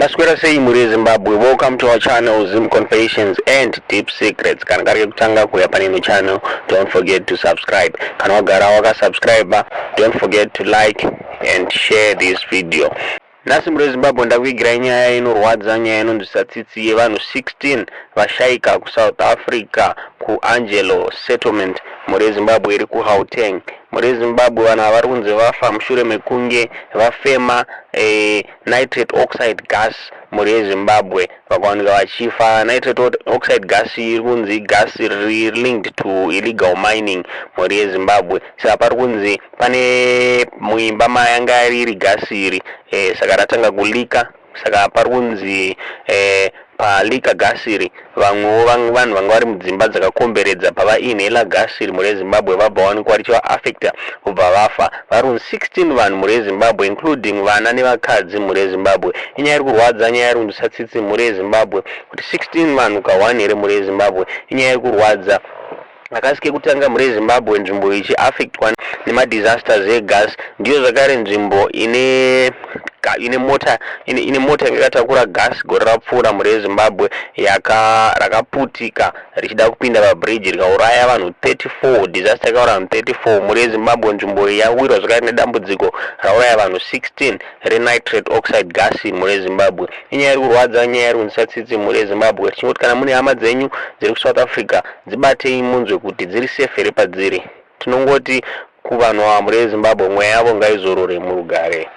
Maswera sei muri Zimbabwe. Welcome to our channel Zim Confessions and Deep Secrets. Kana kari kutanga kuya panino channel, don't forget to subscribe. Kana wagara waka subscriber, don't forget to like and share this video. Nasi muri Zimbabwe ndakuigira nyaya inorwadza, nyaya inonzwisa tsitsi yevanhu 16 vashaika ku South Africa ku Angelo settlement muri Zimbabwe iri ku Gauteng. Muri Zimbabwe vanhu vari kunzi vafa mushure mekunge vafema nitrate oxide gas muri Zimbabwe, vakawanika vachifa. Nitrate oxide gas iri kunzi gas linked to illegal mining muri Zimbabwe. Saka pari kunzi pane muimba mayanga iri gas iri, saka ratanga kulika. Saka pari kunzi palika gas iri vanhu vanga vari mudzimba dzakakomberedza pavainhela gas iri muri Zimbabwe vabva vawanikwa richiva affecta kubva vafa. Vari 16 vanhu muri Zimbabwe including vana nevakadzi muri Zimbabwe. Inyaya iri kurwadza, nyaya iri kunzwisa tsitsi muri Zimbabwe kuti 16 vanhu ka1 here muri Zimbabwe. Inyaya iri kurwadza. Akasike kutanga muri Zimbabwe nzvimbo ichi affectwa nemadisasters egas ndiyo zvakare nzvimbo ine mota yakatakura gas gore rapfuura muri Zimbabwe rakaputika richida kupinda pabridge rikauraya vanhu 34. Disaster yakauraya vanhu 34 muri Zimbabwe. Nzvimbo yawirwa zvakare nedambudziko rauraya vanhu 16 renitrate oxide gas muri Zimbabwe. Inyaya iri kurwadza, nyaya iri kunzwisa tsitsi muri Zimbabwe. Tichingoti kana mune hama dzenyu dziri kuSouth Africa dzibatei munzwe kuti dziri safe here padziri. Tinongoti kuvanhu ava muri Zimbabwe mweya yavo ngaizorore murugare.